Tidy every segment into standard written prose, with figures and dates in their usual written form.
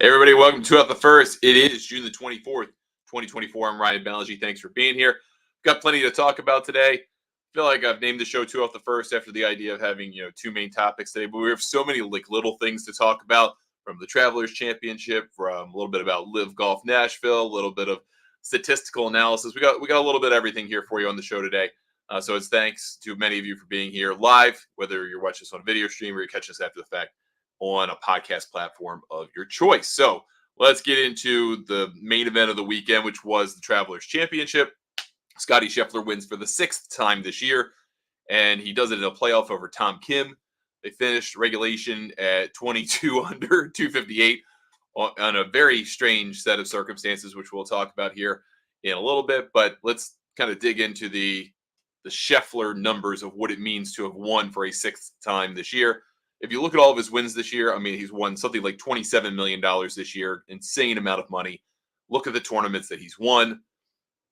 Hey everybody, welcome to Out the First. It is June the 24th, 2024. I'm Ryan Balaji. Thanks for being here. Got plenty to talk about today. Feel like I've named the show Two Off the First after the idea of having, two main topics today, but we have so many little things to talk about, from the Travelers Championship, from a little bit about Live Golf Nashville, a little bit of statistical analysis. We got a little bit of everything here for you on the show today. So it's thanks to many of you for being here live, whether you're watching this on a video stream or you catch us after the fact on a podcast platform of your choice. So let's get into the main event of the weekend, which was the Travelers Championship. Scottie Scheffler wins for the sixth time this year, and he does it in a playoff over Tom Kim. They finished regulation at 22 under 258 on a very strange set of circumstances, which we'll talk about here in a little bit. But let's kind of dig into the Scheffler numbers of what it means to have won for a sixth time this year. If you look at all of his wins this year, I mean, he's won something like $27 million this year, insane amount of money. Look at the tournaments that he's won.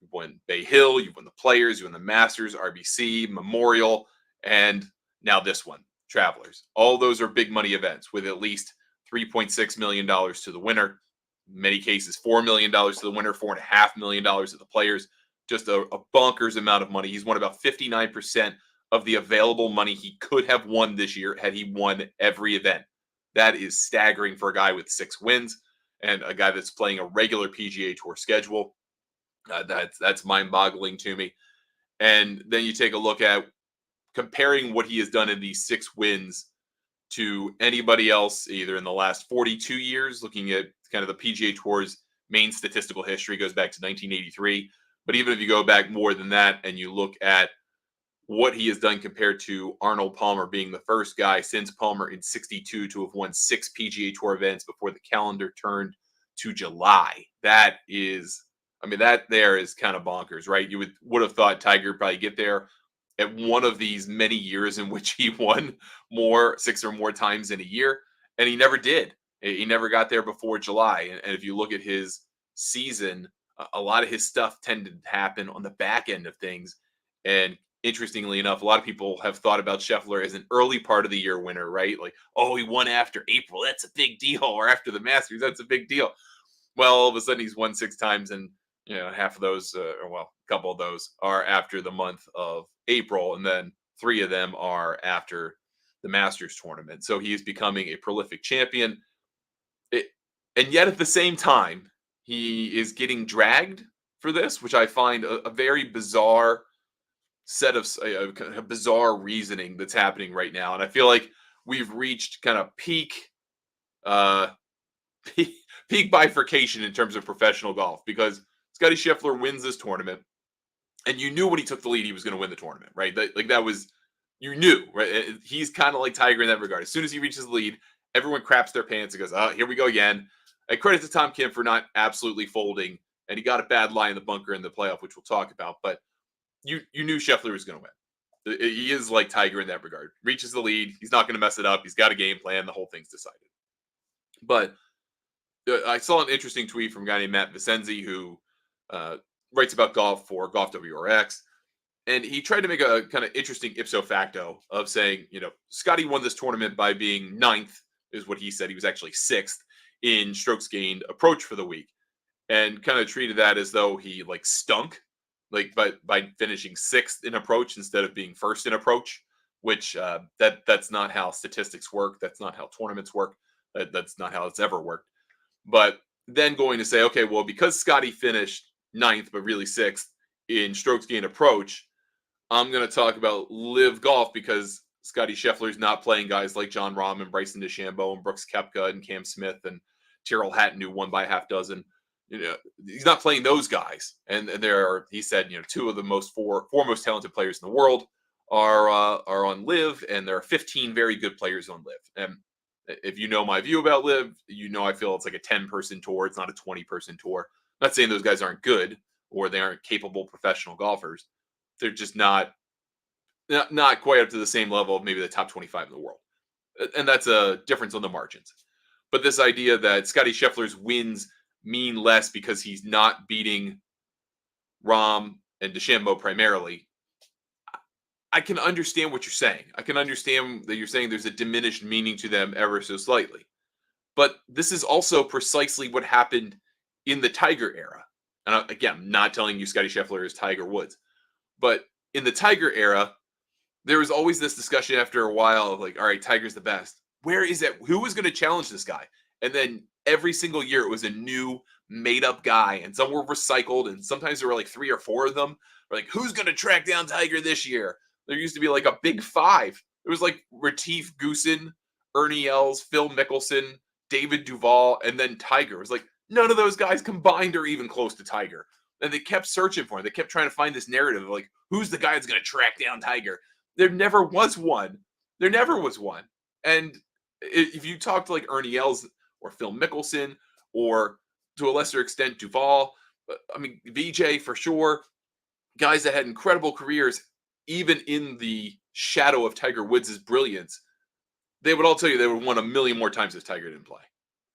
You've won Bay Hill, you've won the Players, you won the Masters, RBC, Memorial, and now this one, Travelers. All those are big money events with at least $3.6 million to the winner. In many cases, $4 million to the winner, $4.5 million to the Players. Just a bonkers amount of money. He's won about 59% of the available money he could have won this year had he won every event. That is staggering for a guy with 6 wins and a guy that's playing a regular PGA Tour schedule. That's mind-boggling to me. And then you take a look at comparing what he has done in these 6 wins to anybody else, either in the last 42 years, looking at kind of the PGA Tour's main statistical history goes back to 1983. But even if you go back more than that and you look at what he has done compared to Arnold Palmer being the first guy since Palmer in 62 to have won 6 PGA Tour events before the calendar turned to July. That there is kind of bonkers, right? You would have thought Tiger would probably get there at one of these many years in which he won 6 or more times in a year, and he never did. He never got there before July. And if you look at his season, a lot of his stuff tended to happen on the back end of things. And interestingly enough, a lot of people have thought about Scheffler as an early part of the year winner, right? Like, oh, he won after April. That's a big deal. Or after the Masters. That's a big deal. Well, all of a sudden he's won 6 times, and half of those, a couple of those are after the month of April, and then 3 of them are after the Masters tournament. So he is becoming a prolific champion. And yet at the same time, he is getting dragged for this, which I find a very bizarre set of a bizarre reasoning that's happening right now. And I feel like we've reached kind of peak bifurcation in terms of professional golf, because Scottie Scheffler wins this tournament, and you knew when he took the lead he was going to win the tournament, right? That was, you knew, right? He's kind of like Tiger in that regard. As soon as he reaches the lead, everyone craps their pants and goes, "Oh, here we go again." And credit to Tom Kim for not absolutely folding, and he got a bad lie in the bunker in the playoff, which we'll talk about, but you knew Scheffler was going to win. He is like Tiger in that regard. Reaches the lead, he's not going to mess it up. He's got a game plan. The whole thing's decided. But I saw an interesting tweet from a guy named Matt Vicenzi, who writes about golf for Golf WRX, and he tried to make a kind of interesting ipso facto of saying, Scottie won this tournament by being 9th, is what he said. He was actually 6th in strokes gained approach for the week, and kind of treated that as though he stunk, by finishing 6th in approach instead of being 1st in approach, which that's not how statistics work. That's not how tournaments work. That's not how it's ever worked. But then going to say, okay, well, because Scottie finished 9th, but really 6th in strokes gained approach, I'm going to talk about Live Golf, because Scottie Scheffler is not playing guys like Jon Rahm and Bryson DeChambeau and Brooks Koepka and Cam Smith and Tyrrell Hatton, who won by a half dozen. He's not playing those guys. And there are, he said, 2 of the four most talented players in the world are on Live, and there are 15 very good players on Live. And if you know my view about Live, I feel it's like a 10-person tour. It's not a 20-person tour. I'm not saying those guys aren't good or they aren't capable professional golfers. They're just not quite up to the same level of maybe the top 25 in the world. And that's a difference on the margins. But this idea that Scottie Scheffler's wins mean less because he's not beating Rahm and DeChambeau primarily, I can understand what you're saying. I can understand that you're saying there's a diminished meaning to them ever so slightly. But this is also precisely what happened in the Tiger era. And again, I'm not telling you Scottie Scheffler is Tiger Woods, but in the Tiger era, there was always this discussion after a while of like, all right, Tiger's the best. Where is it? Who was going to challenge this guy? And then every single year it was a new made up guy, and some were recycled, and sometimes there were like 3 or 4 of them. We're like, who's going to track down Tiger this year? There used to be like a big 5. It was like Retief Goosen, Ernie Els, Phil Mickelson, David Duval, and then Tiger. It was like none of those guys combined are even close to Tiger. And they kept searching for him. They kept trying to find this narrative of like, who's the guy that's going to track down Tiger? There never was one. There never was one. And if you talk to like Ernie Els or Phil Mickelson or to a lesser extent Duval, I mean VJ for sure, guys that had incredible careers even in the shadow of Tiger Woods' brilliance, they would all tell you they would have won a million more times if Tiger didn't play.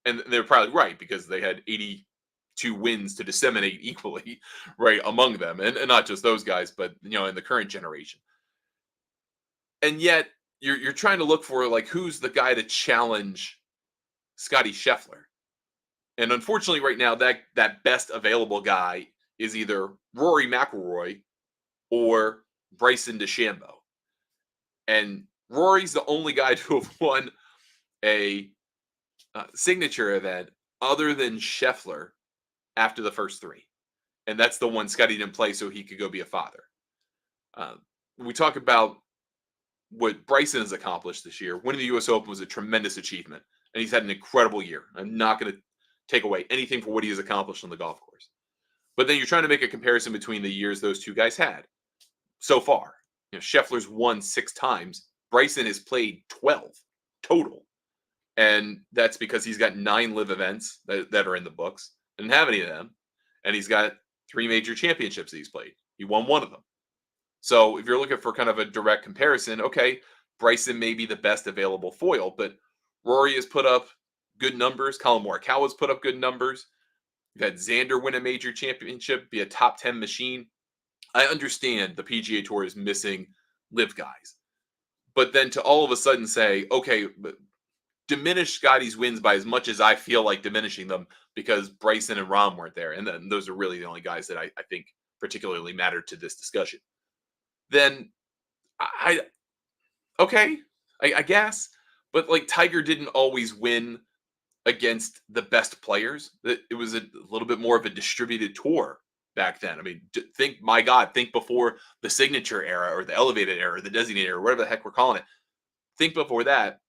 And they're probably right because they had 82 wins to disseminate equally right among them, and not just those guys, but in the current generation. And yet you're trying to look for like who's the guy to challenge Scottie Scheffler. And unfortunately, right now that best available guy is either Rory McIlroy or Bryson DeChambeau. And Rory's the only guy to have won a signature event other than Scheffler after the first 3. And that's the one Scottie didn't play so he could go be a father. We talk about what Bryson has accomplished this year. Winning the U.S. Open was a tremendous achievement, and he's had an incredible year. I'm not going to take away anything for what he has accomplished on the golf course. But then you're trying to make a comparison between the years those two guys had so far. Scheffler's won 6 times. Bryson has played 12 total. And that's because he's got 9 live events that are in the books. Didn't have any of them. And he's got 3 major championships that he's played. He won 1 of them. So if you're looking for kind of a direct comparison, okay, Bryson may be the best available foil, but Rory has put up good numbers. Colin Morikawa's put up good numbers. You've had Xander win a major championship, be a top 10 machine. I understand the PGA Tour is missing live guys. But then to all of a sudden say, okay, but diminish Scottie's wins by as much as I feel like diminishing them because Bryson and Rahm weren't there. And then those are really the only guys that I think particularly mattered to this discussion. Then I guess. But like Tiger didn't always win against the best players. It was a little bit more of a distributed tour back then. I mean, think before the signature era or the elevated era, or the designated era, whatever the heck we're calling it. Think before that,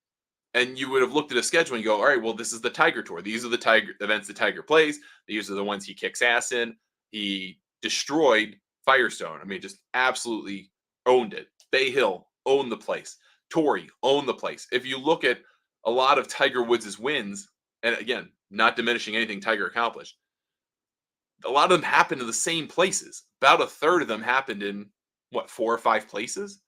and you would have looked at a schedule and go, all right, well, this is the Tiger Tour. These are the Tiger events that Tiger plays. These are the ones he kicks ass in. He destroyed Firestone. I mean, just absolutely owned it. Bay Hill owned the place. Torrey owned the place. If you look at a lot of Tiger Woods' wins, and again, not diminishing anything Tiger accomplished, a lot of them happened in the same places. About a third of them happened in, 4 or 5 places?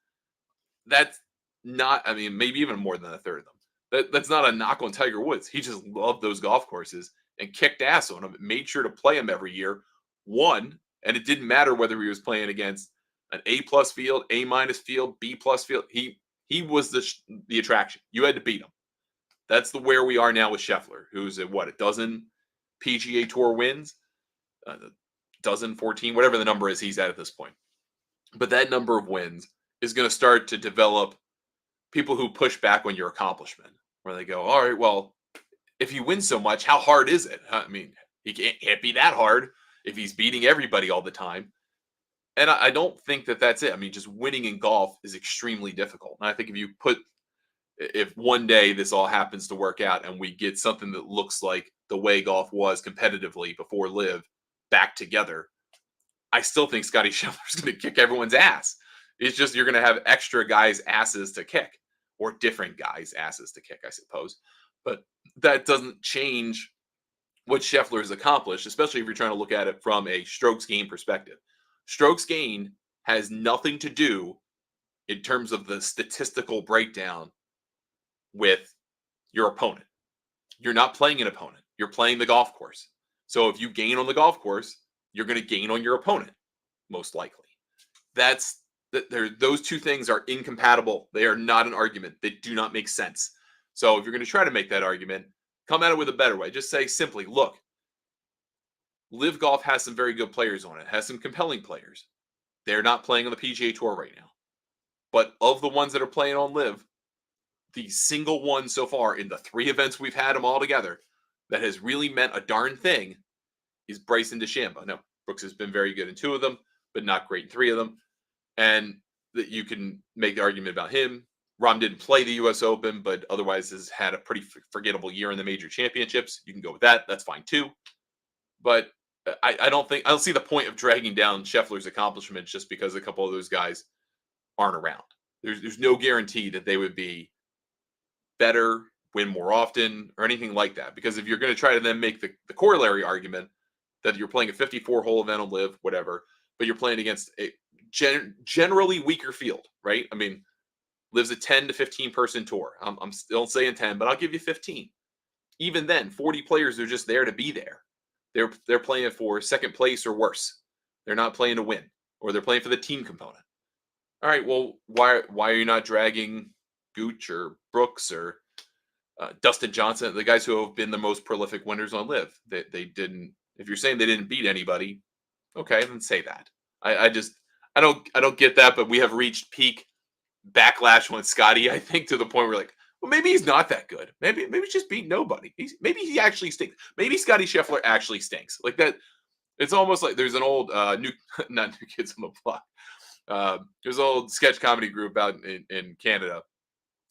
That's not, I mean, maybe even more than a third of them. That's not a knock on Tiger Woods. He just loved those golf courses and kicked ass on them, made sure to play them every year, won, and it didn't matter whether he was playing against an A-plus field, A-minus field, B-plus field. He was the attraction. You had to beat him. That's where we are now with Scheffler, who's at a dozen PGA Tour wins, dozen, 14, whatever the number is he's at this point. But that number of wins is going to start to develop people who push back on your accomplishment, where they go, all right, well, if you win so much, how hard is it? I mean, he can't be that hard if he's beating everybody all the time. And I don't think that's it. I mean, just winning in golf is extremely difficult. And I think if one day this all happens to work out and we get something that looks like the way golf was competitively before LIV back together, I still think Scottie Scheffler's going to kick everyone's ass. It's just you're going to have extra guys' asses to kick, or different guys' asses to kick, I suppose. But that doesn't change what Scheffler has accomplished, especially if you're trying to look at it from a strokes gain perspective. Strokes gain has nothing to do in terms of the statistical breakdown with your opponent. You're not playing an opponent. You're playing the golf course. So if you gain on the golf course, you're going to gain on your opponent, most likely. Those two things are incompatible. They are not an argument. They do not make sense. So if you're going to try to make that argument, Come at it with a better way. Just say simply, look, Live Golf has some very good players on it. Has some compelling players. They're not playing on the PGA Tour right now. But of the ones that are playing on Live, the single one so far in the 3 events we've had them all together that has really meant a darn thing is Bryson DeChambeau. Now, Brooks has been very good in 2 of them, but not great in 3 of them. And that you can make the argument about him. Rahm didn't play the U.S. Open, but otherwise has had a pretty forgettable year in the major championships. You can go with that. That's fine too. But I don't see the point of dragging down Scheffler's accomplishments just because a couple of those guys aren't around. There's no guarantee that they would be better, win more often, or anything like that. Because if you're going to try to then make the corollary argument that you're playing a 54-hole event on Live, whatever, but you're playing against a generally weaker field, right? I mean, Live's a 10 to 15 person tour. I'm still saying 10, but I'll give you 15. Even then, 40 players are just there to be there. They're playing for second place or worse. They're not playing to win, or they're playing for the team component. All right, well, why are you not dragging Gooch or Brooks or Dustin Johnson, the guys who have been the most prolific winners on Live? They didn't. If you're saying they didn't beat anybody, okay, then say that. I don't get that, but we have reached peak backlash on Scottie, I think, to the point where like, well, maybe he's not that good. Maybe he's just beat nobody. Maybe he actually stinks. Maybe Scottie Scheffler actually stinks. Like that. It's almost like there's an old not New Kids on the Block. There's an old sketch comedy group out in Canada.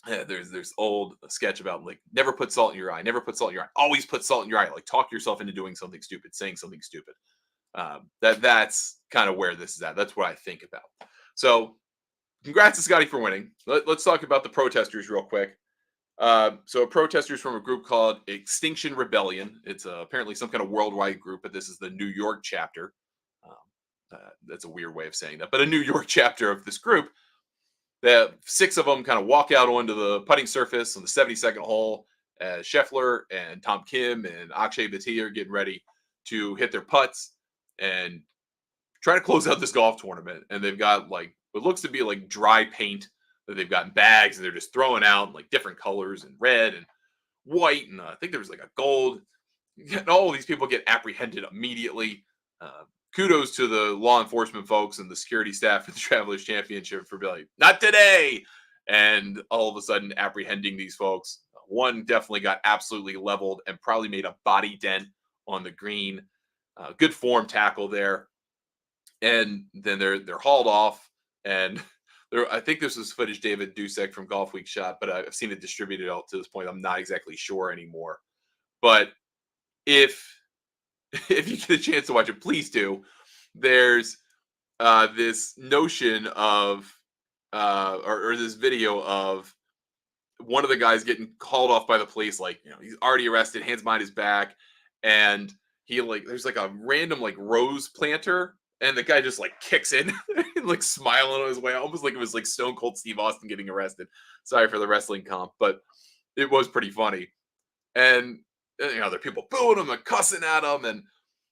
There's old sketch about like never put salt in your eye, never put salt in your eye, always put salt in your eye. Like talk yourself into doing something stupid, saying something stupid. That's kind of where this is at. That's what I think about. So congrats to Scottie for winning. Let's talk about the protesters real quick. So protesters from a group called Extinction Rebellion. It's apparently some kind of worldwide group, but this is the New York chapter. That's a weird way of saying that, but a New York chapter of this group. That 6 of them kind of walk out onto the putting surface on the 72nd hole as Scheffler and Tom Kim and Akshay Bhatia are getting ready to hit their putts and try to close out this golf tournament. And they've got like what looks to be like dry paint that they've got in bags, and they're just throwing out like different colors and red and white, and I think there was like a gold. And all these people get apprehended immediately. Kudos to the law enforcement folks and the security staff at the Travelers Championship for being like, not today. And all of a sudden apprehending these folks. One definitely got absolutely leveled and probably made a body dent on the green. Good form tackle there. And then they're hauled off. And I think this was footage David Dusek from Golf Week shot, but I've seen it distributed out to this point. I'm not exactly sure anymore. But if you get a chance to watch it, please do. There's this notion of or this video of one of the guys getting called off by the police, like, you know, he's already arrested, hands behind his back, and he like there's like a random like rose planter, and the guy just like kicks in and like smiling on his way, almost like it was like Stone Cold Steve Austin getting arrested. Sorry for the wrestling comp, but it was pretty funny. And you know, there are people booing him and cussing at him, and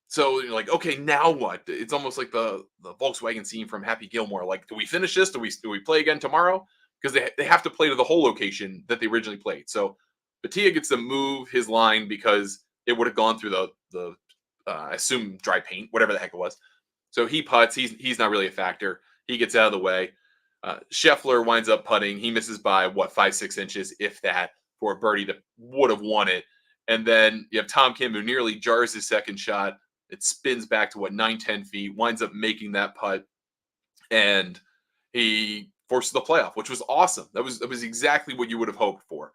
so you're like, okay, now what? It's almost like the Volkswagen scene from Happy Gilmore. Like, do we finish this? Do we play again tomorrow? Because they have to play to the whole location that they originally played. So Batia gets to move his line because it would have gone through the I assume dry paint, whatever the heck it was. So he putts. He's not really a factor. He gets out of the way. Scheffler winds up putting. He misses by 5-6 inches, if that, for a birdie that would have won it. And then you have Tom Kim, who nearly jars his second shot. It spins back to 9-10 feet, winds up making that putt, and he forces the playoff, which was awesome. That was exactly what you would have hoped for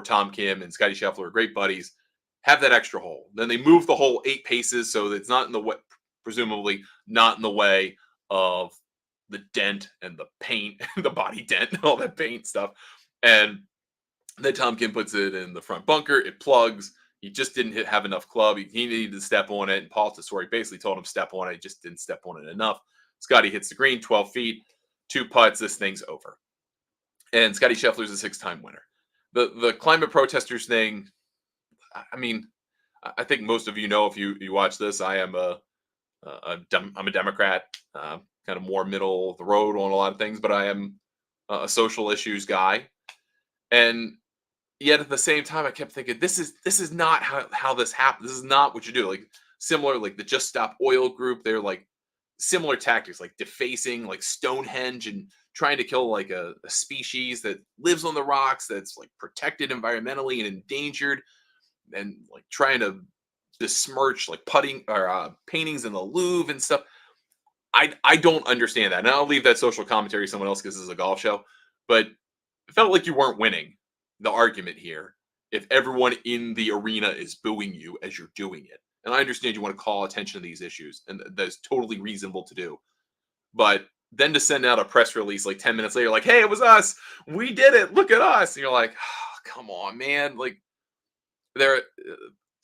Tom Kim and Scottie Scheffler are great buddies. Have that extra hole. Then they move the hole 8 paces so that it's not in the way, presumably not in the way of the dent and the paint, the body dent and all that paint stuff. And then Tom Kim puts it in the front bunker. It plugs. He just didn't have enough club. He needed to step on it. And Paul Tesori basically told him step on it. He just didn't step on it enough. Scottie hits the green, 12 feet, 2 putts. This thing's over. And Scottie Scheffler's a 6-time winner. The climate protesters thing, I mean, I think most of you know if you watch this, I am I'm a Democrat, kind of more middle of the road on a lot of things, but I am a social issues guy. And yet at the same time, I kept thinking, this is not how this happened. This is not what you do. Like similar, like the Just Stop Oil group, they're like similar tactics, like defacing like Stonehenge and trying to kill like a species that lives on the rocks that's like protected environmentally and endangered, and like trying to besmirch like putting or paintings in the Louvre and stuff. I don't understand that. And I'll leave that social commentary to someone else because this is a golf show. But it felt like you weren't winning the argument here if everyone in the arena is booing you as you're doing it. And I understand you want to call attention to these issues, and that's totally reasonable to do. But then to send out a press release like 10 minutes later, like, hey, it was us. We did it. Look at us. And you're like, oh, come on, man. Like, there,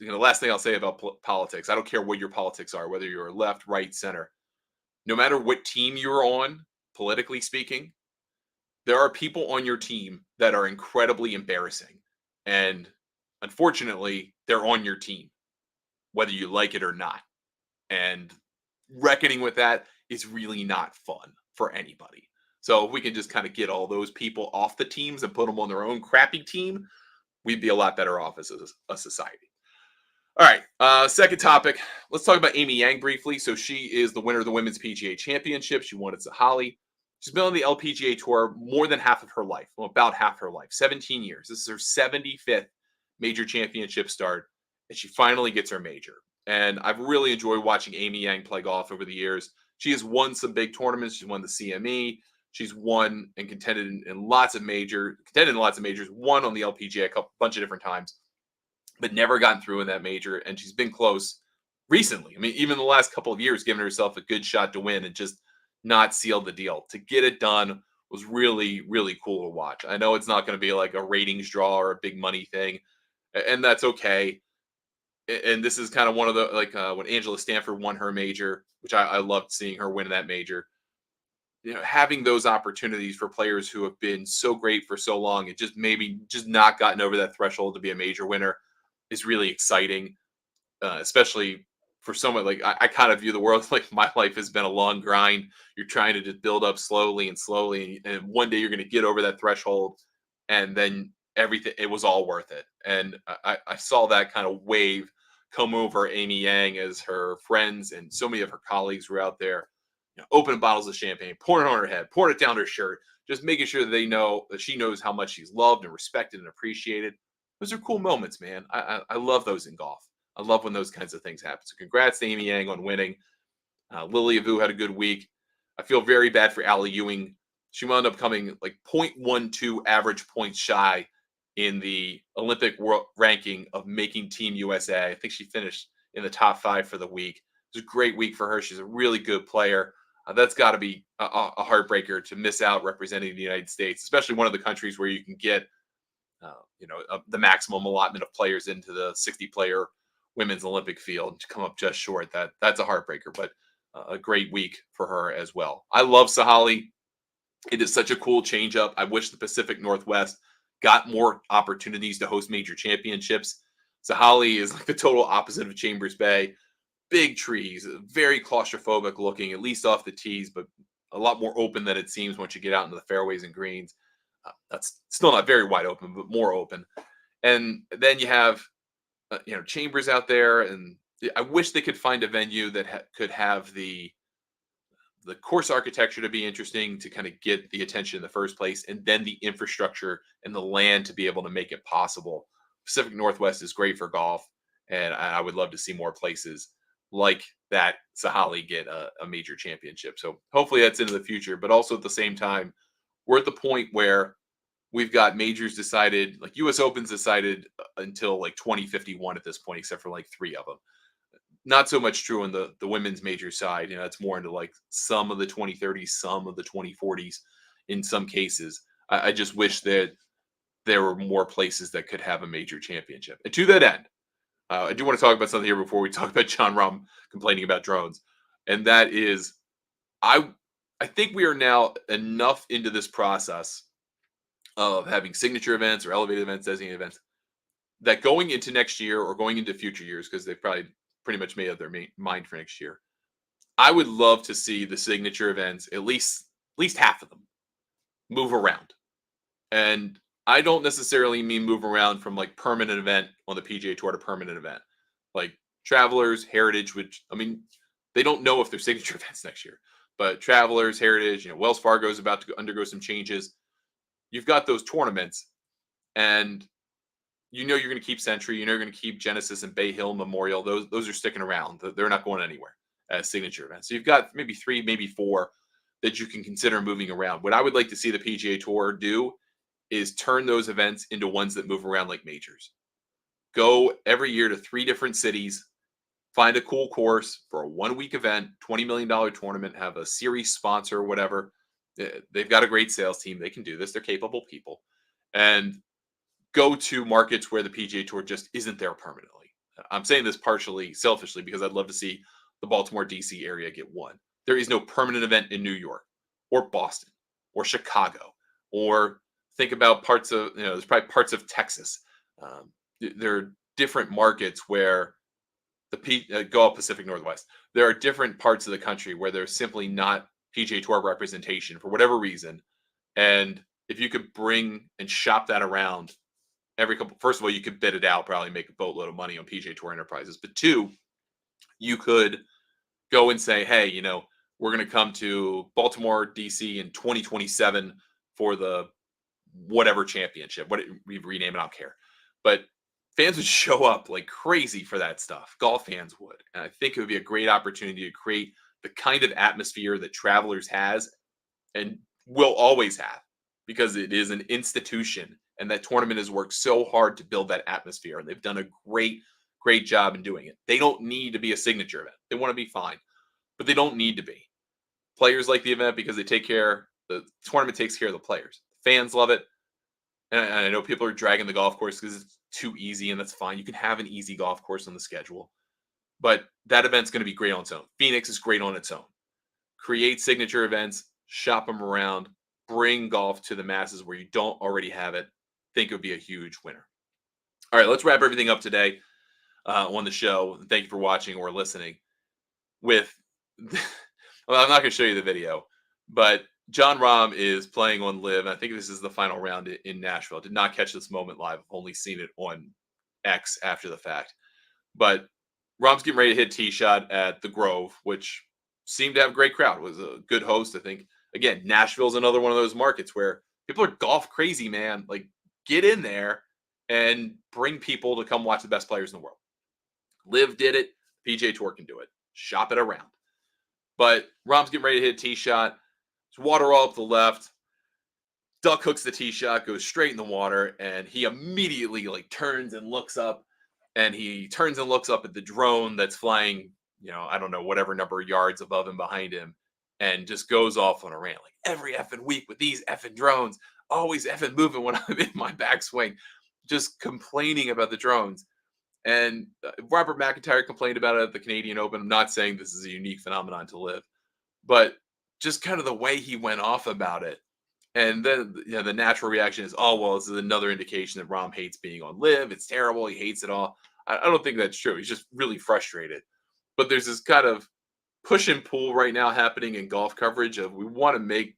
last thing I'll say about politics, I don't care what your politics are, whether you're left, right, center. No matter what team you're on, politically speaking, there are people on your team that are incredibly embarrassing. And unfortunately, they're on your team, whether you like it or not. And reckoning with that is really not fun for anybody. So if we can just kind of get all those people off the teams and put them on their own crappy team, we'd be a lot better off as a society. All right, second topic. Let's talk about Amy Yang briefly. So she is the winner of the Women's PGA Championship. She won at Zahali. She's been on the LPGA Tour more than half of her life, well, about half her life, 17 years. This is her 75th major championship start, and she finally gets her major. And I've really enjoyed watching Amy Yang play golf over the years. She has won some big tournaments. She's won the CME. She's won and contended in lots of majors, won on the LPGA a bunch of different times, but never gotten through in that major. And she's been close recently. I mean, even the last couple of years, giving herself a good shot to win and just not sealed the deal. To get it done was really, really cool to watch. I know it's not going to be like a ratings draw or a big money thing, and that's okay. And this is kind of one of the, like when Angela Stanford won her major, which I loved seeing her win that major. Having those opportunities for players who have been so great for so long and just maybe just not gotten over that threshold to be a major winner is really exciting, especially for someone like I kind of view the world like my life has been a long grind. You're trying to just build up slowly and slowly, and one day you're going to get over that threshold, and then everything, it was all worth it. And I saw that kind of wave come over Amy Yang as her friends and so many of her colleagues were out there, opening bottles of champagne, pouring it on her head, pouring it down her shirt, just making sure that they know that she knows how much she's loved and respected and appreciated. Those are cool moments, man. I love those in golf. I love when those kinds of things happen. So congrats to Amy Yang on winning. Lily Avu had a good week. I feel very bad for Allie Ewing. She wound up coming like 0.12 average points shy in the Olympic world ranking of making Team USA. I think she finished in the top 5 for the week. It was a great week for her. She's a really good player. That's got to be a heartbreaker to miss out representing the United States, especially one of the countries where you can get the maximum allotment of players into the 60-player women's Olympic field to come up just short. That's a heartbreaker, but a great week for her as well. I love Zahali. It is such a cool change up. I wish the Pacific Northwest got more opportunities to host major championships. Zahali is like the total opposite of Chambers Bay. Big trees, very claustrophobic looking, at least off the tees, but a lot more open than it seems once you get out into the fairways and greens. That's still not very wide open, but more open. And then you have, Chambers out there, and I wish they could find a venue that could have the course architecture to be interesting to kind of get the attention in the first place, and then the infrastructure and the land to be able to make it possible. Pacific Northwest is great for golf, and I would love to see more places like that Zahali get a major championship. So hopefully that's into the future, but also at the same time, we're at the point where we've got majors decided, like US Open's decided until like 2051 at this point, except for like 3 of them. Not so much true on the women's major side. It's more into like some of the 2030s, some of the 2040s in some cases. I just wish that there were more places that could have a major championship. And to that end, I do want to talk about something here before we talk about Jon Rahm complaining about drones. And that is, I think we are now enough into this process of having signature events or elevated events, designated events, that going into next year or going into future years, because they've probably pretty much made up their mind for next year, I would love to see the signature events, at least half of them, move around. And I don't necessarily mean move around from like permanent event on the PGA Tour to permanent event. Like Travelers, Heritage, which I mean, they don't know if they're signature events next year. But Travelers, Heritage, Wells Fargo is about to undergo some changes. You've got those tournaments, and you're going to keep Century, you're going to keep Genesis and Bay Hill Memorial. Those are sticking around. They're not going anywhere as signature events. So you've got maybe 3, maybe 4 that you can consider moving around. What I would like to see the PGA Tour do is turn those events into ones that move around like majors. Go every year to 3 different cities, find a cool course for a 1-week event, $20 million tournament, have a series sponsor or whatever. They've got a great sales team. They can do this. They're capable people. And go to markets where the PGA Tour just isn't there permanently. I'm saying this partially selfishly because I'd love to see the Baltimore, DC area get one. There is no permanent event in New York or Boston or Chicago, or think about parts of, there's probably parts of Texas. There are different markets where go up Pacific Northwest. There are different parts of the country where there's simply not PGA Tour representation for whatever reason. And if you could bring and shop that around every couple, first of all, you could bid it out, probably make a boatload of money on PGA Tour Enterprises. But 2, you could go and say, hey, we're going to come to Baltimore, DC in 2027 for the whatever championship. What we rename it, I don't care. But fans would show up like crazy for that stuff. Golf fans would. And I think it would be a great opportunity to create the kind of atmosphere that Travelers has and will always have, because it is an institution, and that tournament has worked so hard to build that atmosphere, and they've done a great job in doing it. They don't need to be a signature event. They want to be fine, but they don't need to be. Players like the event because the tournament takes care of the players. Fans love it. And I know people are dragging the golf course because it's too easy, and that's fine. You can have an easy golf course on the schedule, but that event's going to be great on its own. Phoenix is great on its own. Create signature events, shop them around, bring golf to the masses where you don't already have it. Think it would be a huge winner. All right, let's wrap everything up today on the show. Thank you for watching or listening. Well, I'm not going to show you the video, but Jon Rahm is playing on Live. I think this is the final round in Nashville. Did not catch this moment live. I've only seen it on X after the fact. But Rahm's getting ready to hit tee shot at the Grove, which seemed to have a great crowd. It was a good host, I think. Again, Nashville's another one of those markets where people are golf crazy, man. Like, get in there and bring people to come watch the best players in the world. Live did it. PGA Tour can do it. Shop it around. But Rahm's getting ready to hit a tee shot. There's water all up the left. Duck hooks the tee shot, goes straight in the water, and he immediately turns and looks up. And he turns and looks up at the drone that's flying, I don't know, whatever number of yards above and behind him, and just goes off on a rant. Like, every effing week with these effing drones, always effing moving when I'm in my backswing, just complaining about the drones. And Robert McIntyre complained about it at the Canadian Open. I'm not saying this is a unique phenomenon to Live, but just kind of the way he went off about it. And then the natural reaction is, oh, well, this is another indication that Rahm hates being on Live. It's terrible. He hates it all. I don't think that's true. He's just really frustrated. But there's this kind of push and pull right now happening in golf coverage of, we want to make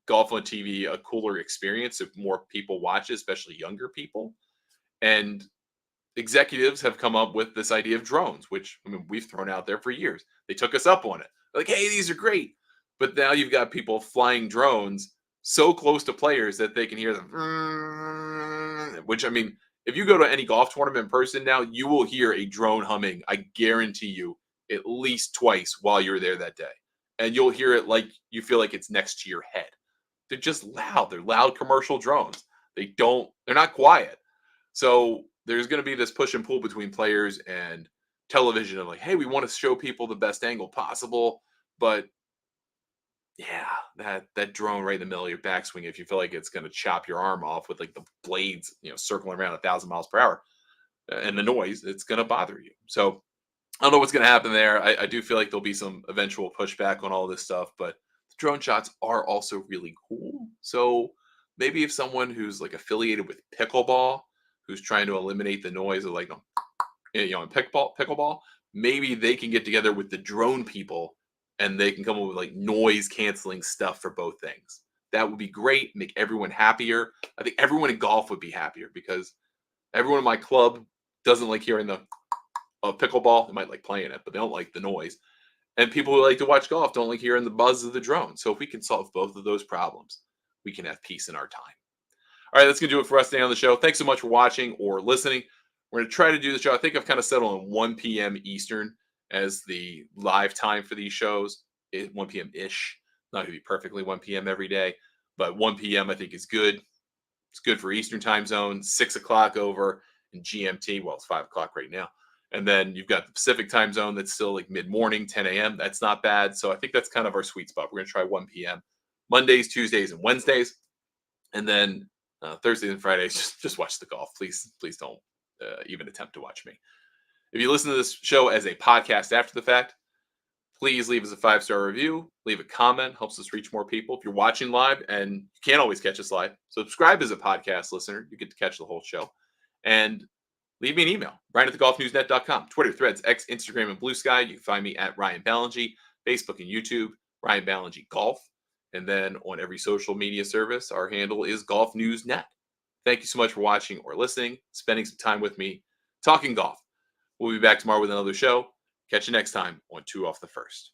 golf on TV a cooler experience if more people watch it, especially younger people. And executives have come up with this idea of drones, which, I mean, we've thrown out there for years. They took us up on it. Like, hey, these are great. But now you've got people flying drones so close to players that they can hear them, which, I mean, if you go to any golf tournament in person now, you will hear a drone humming, I guarantee you, at least twice while you're there that day. And you'll hear it like you feel like it's next to your head. They're just loud. They're loud commercial drones. They're not quiet. So there's going to be this push and pull between players and television of like, hey, we want to show people the best angle possible, but yeah, that drone right in the middle of your backswing, if you feel like it's going to chop your arm off with like the blades, circling around 1,000 miles per hour, and the noise, it's going to bother you. So I don't know what's going to happen there. I do feel like there'll be some eventual pushback on all this stuff, but the drone shots are also really cool. So maybe if someone who's like affiliated with pickleball, who's trying to eliminate the noise of in pickleball, maybe they can get together with the drone people and they can come up with like noise canceling stuff for both things. That would be great. Make everyone happier. I think everyone in golf would be happier because everyone in my club doesn't like hearing the pickleball. They might like playing it, but they don't like the noise. And people who like to watch golf don't like hearing the buzz of the drone. So if we can solve both of those problems, we can have peace in our time. All right, that's going to do it for us today on the show. Thanks so much for watching or listening. We're going to try to do the show. I think I've kind of settled on 1 p.m. Eastern as the live time for these shows. 1 p.m. ish. Not going to be perfectly 1 p.m. every day, but 1 p.m. I think is good. It's good for Eastern time zone, 6 o'clock over in GMT. Well, it's 5 o'clock right now. And then you've got the Pacific time zone that's still like mid-morning, 10 a.m. That's not bad. So I think that's kind of our sweet spot. We're going to try 1 p.m. Mondays, Tuesdays, and Wednesdays. And then Thursdays and Fridays, just watch the golf. Please don't even attempt to watch me. If you listen to this show as a podcast after the fact, please leave us a 5-star review. Leave a comment. Helps us reach more people. If you're watching live, and you can't always catch us live, subscribe as a podcast listener. You get to catch the whole show. And leave me an email, Ryan@thegolfnewsnet.com. Twitter, Threads, X, Instagram, and Blue Sky. You can find me at Ryan Ballingy. Facebook and YouTube, Ryan Ballingy Golf. And then on every social media service, our handle is Golf News Net. Thank you so much for watching or listening, spending some time with me, talking golf. We'll be back tomorrow with another show. Catch you next time on 2 Off the First.